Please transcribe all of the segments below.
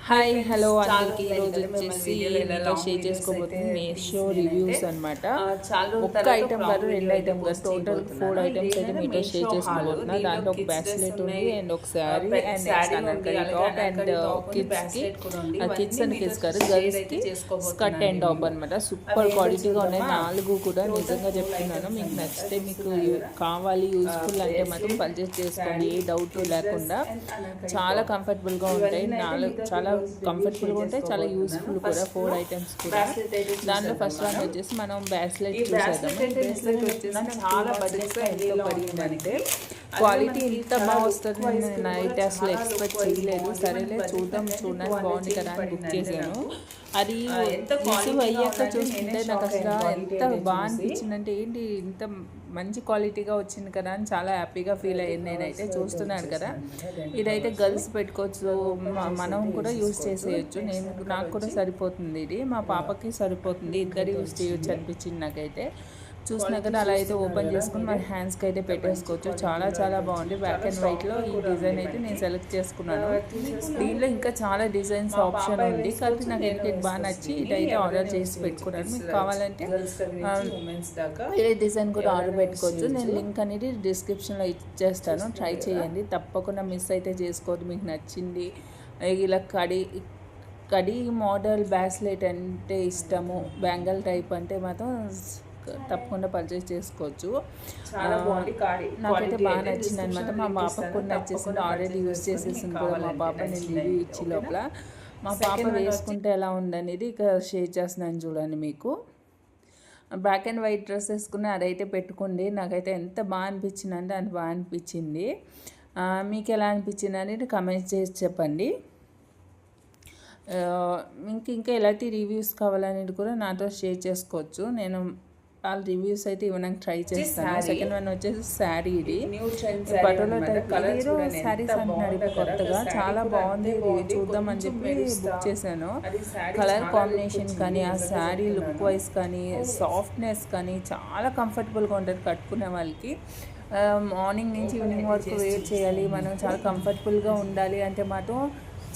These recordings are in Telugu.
హాయ్ హలో అందరికీ ఈరోజు వచ్చేసి మీతో షేర్ చేసుకోబోతుంది మీషో రివ్యూస్ అనమాట. ఒక్క ఐటమ్ కాదు, 2 ఐటమ్ కాదు, టోటల్ 4 ఐటమ్స్ అయితే మీతో షేర్ చేసుకోబోతున్నా. దాంట్లో ఒక బ్యాస్లెట్ ఉంది అండ్ ఒక sari and next anarkali top and కిడ్స్కి కిడ్స్ అండ్ కిడ్స్ కాదు గర్ల్స్కి స్కర్ట్ అండ్ టాప్ అనమాట. సూపర్ క్వాలిటీగా ఉన్నాయి 4 కూడా. నిజంగా చెప్తున్నాను, మీకు నచ్చితే మీకు కావాలి యూస్ఫుల్ అంటే మాత్రం పర్చేస్ చేసుకోండి, ఏ డౌట్ లేకుండా. చాలా కంఫర్టబుల్గా ఉంటాయి, చాలా కంఫర్టబుల్గా ఉంటాయి, చాలా యూస్ఫుల్ కూడా. 4 ఐటమ్స్ కూడా. దాంట్లో ఫస్ట్ వన్ వచ్చేసి మనం బ్యాస్లెట్ చూసేద్దాం. బ్యాస్లెట్ వచ్చేసి చాలా బడ్జెట్గా ఎంతో పడిందంటే క్వాలిటీ ఇంత బాగా వస్తుంది నైట్ అసలు ఎక్స్పెక్ట్ చేయలేదు. సరేలే చూడడానికి బాగుంది కదా అని బుక్ చేశాను. అది రిసీవ్ అయ్యాక చూస్తుంటే నాకు అసలు ఎంత బాగా అనిపించిందంటే, ఏంటి ఇంత మంచి క్వాలిటీగా వచ్చింది కదా అని చాలా హ్యాపీగా ఫీల్ అయ్యింది. నేనైతే చూస్తున్నాను కదా, ఇదైతే గర్ల్స్ పెట్టుకోవచ్చు, మనం కూడా యూజ్ చేసేయచ్చు. నాకు కూడా సరిపోతుంది, ఇది మా పాపకి సరిపోతుంది, ఇద్దరు యూజ్ చేయొచ్చు అనిపించింది నాకైతే. చూసినా కదా అలా అయితే ఓపెన్ చేసుకుని మన హ్యాండ్స్కి అయితే పెట్టేసుకోవచ్చు. చాలా బాగుంది. బ్లాక్ అండ్ వైట్లో ఈ డిజైన్ అయితే నేను సెలెక్ట్ చేసుకున్నాను. దీనిలో ఇంకా చాలా డిజైన్స్ ఆప్షన్ ఉంది, కాబట్టి నాకు ఎందుకు బాగా నచ్చి ఇదైతే ఆర్డర్ చేసి పెట్టుకున్నాను. మీకు కావాలంటే ఏ డిజైన్ కూడా ఆర్డర్ పెట్టుకోవచ్చు. నేను లింక్ అనేది డిస్క్రిప్షన్లో ఇచ్చేస్తాను, ట్రై చేయండి. తప్పకుండా మిస్ అయితే చేసుకోవద్దు. మీకు నచ్చింది ఇలా కడి మోడల్ బ్యాస్లెట్ అంటే ఇష్టము, బ్యాంగల్ టైప్ అంటే మాత్రం తప్పకుండా పర్చేస్ చేసుకోవచ్చు. నాకైతే బాగా నచ్చింది అనమాట. మా పాపకు కూడా నచ్చేసింది, ఆల్రెడీ యూజ్ చేసేసింది కూడా మా పాప. నేను రివ్యూ ఇచ్చి లోపల మా పాప వేసుకుంటే ఎలా ఉందనేది ఇక షేర్ చేస్తున్నాను చూడండి. మీకు బ్లాక్ అండ్ వైట్ డ్రెస్ వేసుకుని అదైతే పెట్టుకోండి. నాకైతే ఎంత బాగా అనిపించింది అంటే అంత బాగా అనిపించింది. మీకు ఎలా అనిపించింది అనేది కమెంట్ చేసి చెప్పండి. ఇంకా ఎలాంటి రివ్యూస్ కావాలనేది కూడా నాతో షేర్ చేసుకోవచ్చు. నేను వాళ్ళ రివ్యూస్ అయితే ఇవ్వడానికి ట్రై చేస్తాను. సెకండ్ వన్ వచ్చేసి శారీ. ఇది పటోలా టైప్ శారీస్ అంటున్నాడు ఇప్పుడు కొత్తగా, చాలా బాగుంది, చూద్దామని చెప్పి బుక్ చేశాను. కలర్ కాంబినేషన్ కానీ, ఆ శారీ లుక్ వైజ్ కానీ, సాఫ్ట్నెస్ కానీ చాలా కంఫర్టబుల్గా ఉంటుంది కట్టుకునే వాళ్ళకి. మార్నింగ్ నుంచి ఈవినింగ్ వరకు వేర్ చేయాలి, మనం చాలా కంఫర్టబుల్గా ఉండాలి అంటే మాత్రం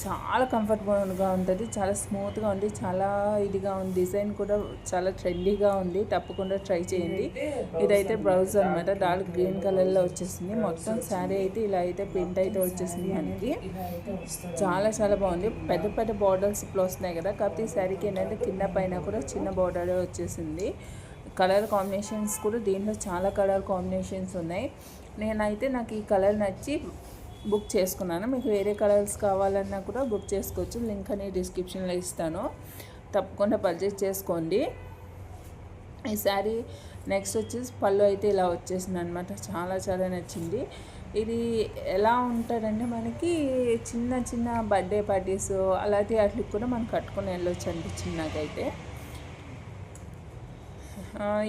చాలా కంఫర్టబుల్గా ఉంటుంది, చాలా స్మూత్గా ఉంది, చాలా ఇదిగా ఉంది. డిజైన్ కూడా చాలా ట్రెండీగా ఉంది, తప్పకుండా ట్రై చేయండి. ఇదైతే బ్లౌజ్ అనమాట, డార్క్ గ్రీన్ కలర్లో వచ్చేసింది. మొత్తం శారీ అయితే ఇలా అయితే ప్రింట్ అయితే వచ్చేసింది మనకి. చాలా బాగుంది. పెద్ద బార్డర్స్ ఇప్పుడు వస్తున్నాయి కదా, కాకపోతే ఈ శారీకి ఏంటంటే కింద పైన కూడా చిన్న బార్డర్ వచ్చేసింది. కలర్ కాంబినేషన్స్ కూడా దీంట్లో చాలా కలర్ కాంబినేషన్స్ ఉన్నాయి. నాకు ఈ కలర్ నచ్చి బుక్ చేసుకున్నాను. మీకు వేరే కలర్స్ కావాలన్నా కూడా బుక్ చేసుకోవచ్చు, లింక్ అనేది డిస్క్రిప్షన్లో ఇస్తాను, తప్పకుండా పర్చేస్ చేసుకోండి. ఈ శారీ నెక్స్ట్ వచ్చేసి పళ్ళు అయితే ఇలా వచ్చేసింది అనమాట. చాలా నచ్చింది. ఇది ఎలా ఉంటుందంటే మనకి చిన్న బర్త్డే పార్టీస్ అలాంటి వాటికి కూడా మనం కట్టుకొని వెళ్ళొచ్చు అనిపించింది నాకైతే.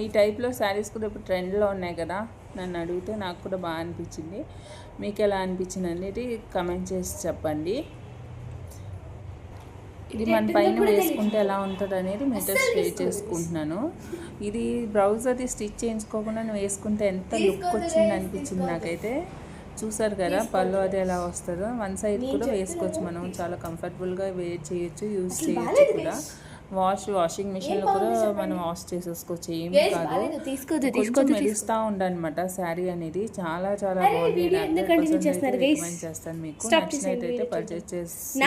ఈ టైప్లో శారీస్ కూడా ఇప్పుడు ట్రెండ్లో ఉన్నాయి కదా, నన్ను అడిగితే నాకు కూడా బాగా అనిపించింది. మీకు ఎలా అనిపించింది అనేది కమెంట్ చేసి చెప్పండి. ఇది మన పైన వేసుకుంటే ఎలా ఉంటుంది అనేది మీతో షేర్ చేసుకుంటున్నాను. ఇది బ్లౌజ్ అది స్టిచ్ చేయించుకోకుండా వేసుకుంటే ఎంత లుక్ వచ్చింది అనిపించింది నాకైతే. చూసారు కదా పళ్ళు అది ఎలా వస్తుందో. వన్ సైడ్ కూడా వేసుకోవచ్చు, మనం చాలా కంఫర్టబుల్గా వేర్ చేయొచ్చు, యూజ్ చేయొచ్చు కూడా. వాషింగ్ మిషన్లో కూడా మనం వాష్ చేసేసుకోవచ్చు, ఏం కాదు. కొంచెం మెరుస్తూ ఉండనమాట శారీ అనేది. చాలా బాగుంది. రికమెండ్ చేస్తాను, మీకు నచ్చినట్టయితే పర్చేస్ చేసి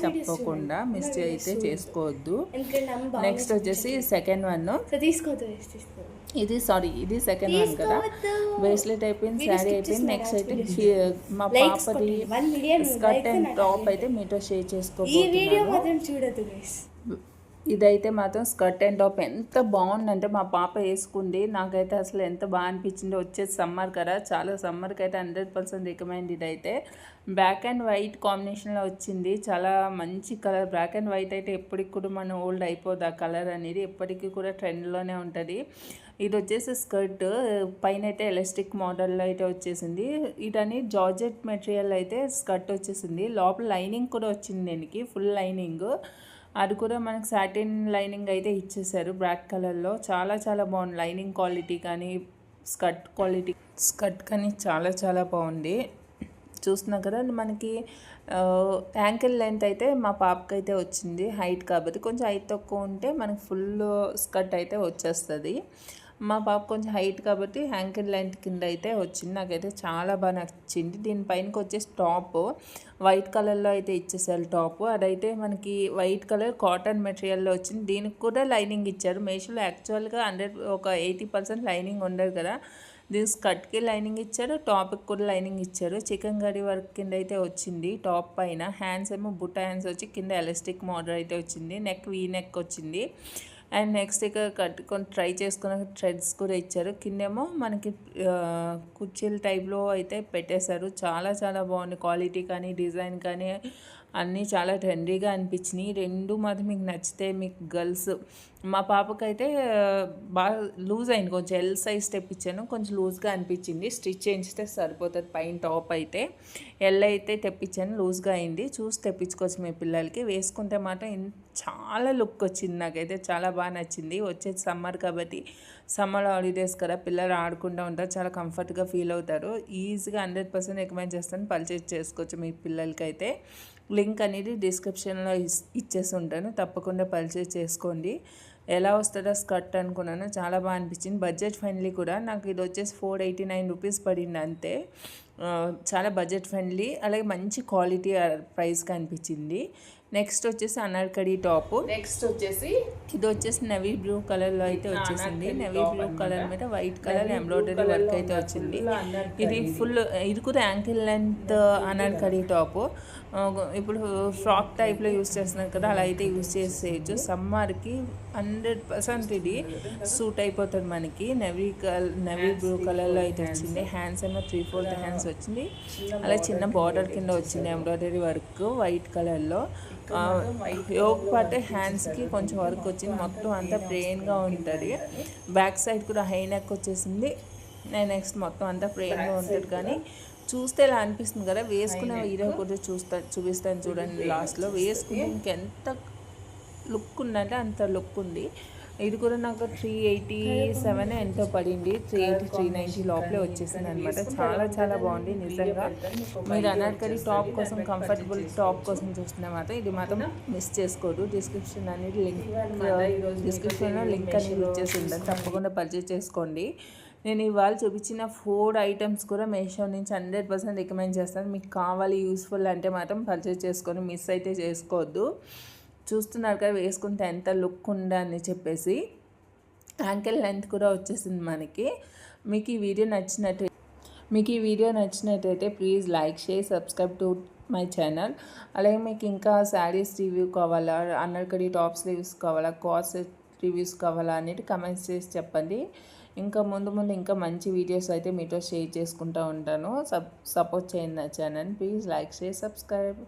తప్పకుండా మిస్ అయితే చేసుకోవద్దు. నెక్స్ట్ వచ్చేసి సెకండ్ వన్. ఇది సెకండ్ వన్ కదా. బ్రేస్లెట్ అయిపోయింది, శారీ అయిపోయింది. నెక్స్ట్ అయితే మా పాపది స్కర్ట్ అండ్ టాప్ అయితే మీతో షేర్ చేసుకోబోతున్నాను. ఇదైతే మాత్రం స్కర్ట్ అండ్ టాప్ ఎంత బాగుందంటే మా పాప వేసుకుంది. నాకైతే అసలు ఎంత బాగా అనిపించింది. వచ్చేసి సమ్మర్ కదా, చాలా సమ్మర్కి అయితే 100% రికమెండ్. ఇదైతే బ్లాక్ అండ్ వైట్ కాంబినేషన్లో వచ్చింది, చాలా మంచి కలర్. బ్లాక్ అండ్ వైట్ అయితే ఎప్పటికి కూడా మనం ఓల్డ్ అయిపోదు, ఆ కలర్ అనేది ఎప్పటికీ కూడా ట్రెండ్లోనే ఉంటుంది. ఇది వచ్చేసి స్కర్ట్ పైన అయితే ఎలాస్టిక్ మోడల్లో అయితే వచ్చేసింది. ఇదని జార్జెట్ మెటీరియల్ అయితే స్కర్ట్ వచ్చేసింది. లోపల లైనింగ్ కూడా వచ్చింది, దీనికి ఫుల్ లైనింగ్. అది కూడా మనకు సాటిన్ లైనింగ్ అయితే ఇచ్చేసారు బ్లాక్ కలర్లో. చాలా బాగుంది. లైనింగ్ క్వాలిటీ కానీ స్కర్ట్ కానీ చాలా బాగుంది. చూస్తున్నా కదా మనకి యాంకిల్ లెంత్ అయితే మా పాపకి అయితే వచ్చింది హైట్ కాబట్టి, కొంచెం హైట్ తక్కువ ఉంటే మనకి ఫుల్ స్కర్ట్ అయితే వచ్చేస్తుంది. మా పాప కొంచెం హైట్ కాబట్టి యాంకిల్ లెంత్ కింద అయితే వచ్చింది. నాకైతే చాలా బాగా నచ్చింది. దీనిపైనకి వచ్చేసి టాప్ వైట్ కలర్లో అయితే ఇచ్చేసారు టాప్. అదైతే మనకి వైట్ కలర్ కాటన్ మెటీరియల్లో వచ్చింది. దీనికి కూడా లైనింగ్ ఇచ్చారు. మీషోలో యాక్చువల్గా 80% లైనింగ్ ఉండదు కదా, దీని స్కర్ట్కి లైనింగ్ ఇచ్చారు, టాప్కి కూడా లైనింగ్ ఇచ్చారు. చికెన్ కర్రీ వర్క్ కింద అయితే వచ్చింది టాప్ పైన. హ్యాండ్స్ ఏమో బుట్ట హ్యాండ్స్ వచ్చి కింద ఎలాస్టిక్ మోడల్ అయితే వచ్చింది. నెక్ వీ నెక్ వచ్చింది. అండ్ నెక్స్ట్ ఇక కట్టుకొని ట్రై చేసుకున్న థ్రెడ్స్ కూడా ఇచ్చారు. కిందేమో మనకి కుర్చీల టైప్లో అయితే పెట్టేశారు. చాలా చాలా బాగుంది. క్వాలిటీ కానీ డిజైన్ కానీ అన్నీ చాలా ట్రెండీగా అనిపించినాయి. రెండు మాత్రం మీకు నచ్చితే, మీకు గర్ల్స్, మా పాపకైతే బాగా లూజ్ అయింది, కొంచెం ఎల్ సైజ్ తెప్పించాను, కొంచెం లూజ్గా అనిపించింది. స్టిచ్ చేయించితే సరిపోతుంది. పైన టాప్ అయితే ఎల్ అయితే తెప్పించాను, లూజ్గా అయింది. చూసి తెప్పించుకోవచ్చు మీ పిల్లలకి. వేసుకుంటే మాత్రం చాలా లుక్ వచ్చింది. నాకైతే చాలా బాగా నచ్చింది. వచ్చేది సమ్మర్ కాబట్టి, సమ్మర్ హాలిడేస్ కదా, పిల్లలు ఆడుకుంటూ ఉంటారు, చాలా కంఫర్ట్గా ఫీల్ అవుతారు. ఈజీగా 100% రికమెండ్ చేస్తాను, పర్చేజ్ చేసుకోవచ్చు మీ పిల్లలకి అయితే. లింక్ అనేది డిస్క్రిప్షన్లో ఇచ్చేసి ఉంటాను, తప్పకుండా పర్చేజ్ చేసుకోండి. ఎలా వస్తుందో స్కర్ట్ అనుకున్నాను, చాలా బాగా అనిపించింది. బడ్జెట్ ఫ్రెండ్లీ కూడా. నాకు ఇది వచ్చేసి 489 రూపీస్ పడింది అంతే. చాలా బడ్జెట్ ఫ్రెండ్లీ, అలాగే మంచి క్వాలిటీ ప్రైస్కి అనిపించింది. నెక్స్ట్ వచ్చేసి అనార్కలి టాప్. నెక్స్ట్ వచ్చేసి ఇది వచ్చేసి నెవీ బ్లూ కలర్లో అయితే వచ్చేసింది. నెవీ బ్లూ కలర్ మీద వైట్ కలర్ ఎంబ్రాయిడరీ వర్క్ అయితే వచ్చింది. ఇది ఫుల్, ఇది కూడా యాంకిల్ లెంత్ అనార్కలి టాప్. ఇప్పుడు ఫ్రాక్ టైప్లో యూస్ చేస్తున్నారు కదా, అలా అయితే యూస్ చేసేయచ్చు. సమ్మర్కి 100% ఇది సూట్ అయిపోతుంది మనకి. నెవీ బ్లూ కలర్లో అయితే వచ్చింది. హ్యాండ్స్ ఏమో 3/4 హ్యాండ్స్ వచ్చింది. అలా చిన్న బార్డర్ కింద వచ్చింది ఎంబ్రాయిడరీ వర్క్ వైట్ కలర్లో. యోగ్ పార్ట్ హ్యాండ్స్కి కొంచెం వర్క్ వచ్చింది. మొత్తం అంతా ప్లెయిన్గా ఉంటుంది. బ్యాక్ సైడ్ కూడా హై నెక్ వచ్చేసింది. నెక్స్ట్ మొత్తం అంతా ప్లెయిన్గా ఉంటుంది. కానీ చూస్తే ఇలా అనిపిస్తుంది కదా, వేసుకునే వీడియో కూడా చూపిస్తాను చూడండి లాస్ట్లో. వేసుకుని ఇంకెంత లుక్ ఉందంటే అంత లుక్ ఉంది. ఇది కూడా నాకు 387 ఎంతో పడింది. 380 390 లోపలే వచ్చేసింది అనమాట. చాలా చాలా బాగుంది నిజంగా. మీరు అనార్కలి టాప్ కోసం, కంఫర్టబుల్ టాప్ కోసం చూస్తున్నా మాత్రం ఇది మాత్రం మిస్ చేసుకోదు. డిస్క్రిప్షన్లో లింక్ అనేది ఇచ్చేసి ఉంటుంది, తప్పకుండా పర్చేజ్ చేసుకోండి. నేను ఇవాళ చూపించిన 4 ఐటమ్స్ కూడా మీషో నుంచి 100% రికమెండ్ చేస్తాను. మీకు కావాలి, యూస్ఫుల్ అంటే మాత్రం పర్చేజ్ చేసుకొని మిస్ అయితే చేసుకోవద్దు. చూస్తున్నారు కదా వేసుకుంటే ఎంత లుక్ ఉందని చెప్పేసి. యాంకిల్ లెంత్ కూడా వచ్చేసింది మనకి. మీకు ఈ వీడియో నచ్చినట్టయితే please like, share, subscribe to my channel. అలాగే మీకు ఇంకా శారీస్ రివ్యూ కావాలా, అనార్కలి టాప్స్ రివ్యూస్ కావాలా, కాస్ట్ రివ్యూస్ కావాలా అనేది కమెంట్స్ చేసి చెప్పండి. ఇంకా ముందు ఇంకా మంచి వీడియోస్ అయితే మీతో షేర్ చేసుకుంటూ ఉంటాను. సపోర్ట్ చేయండి నా channel. Please like, share, subscribe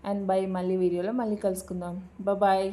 and by. మళ్ళీ వీడియోలో మళ్ళీ కలుసుకుందాం. బాయ్.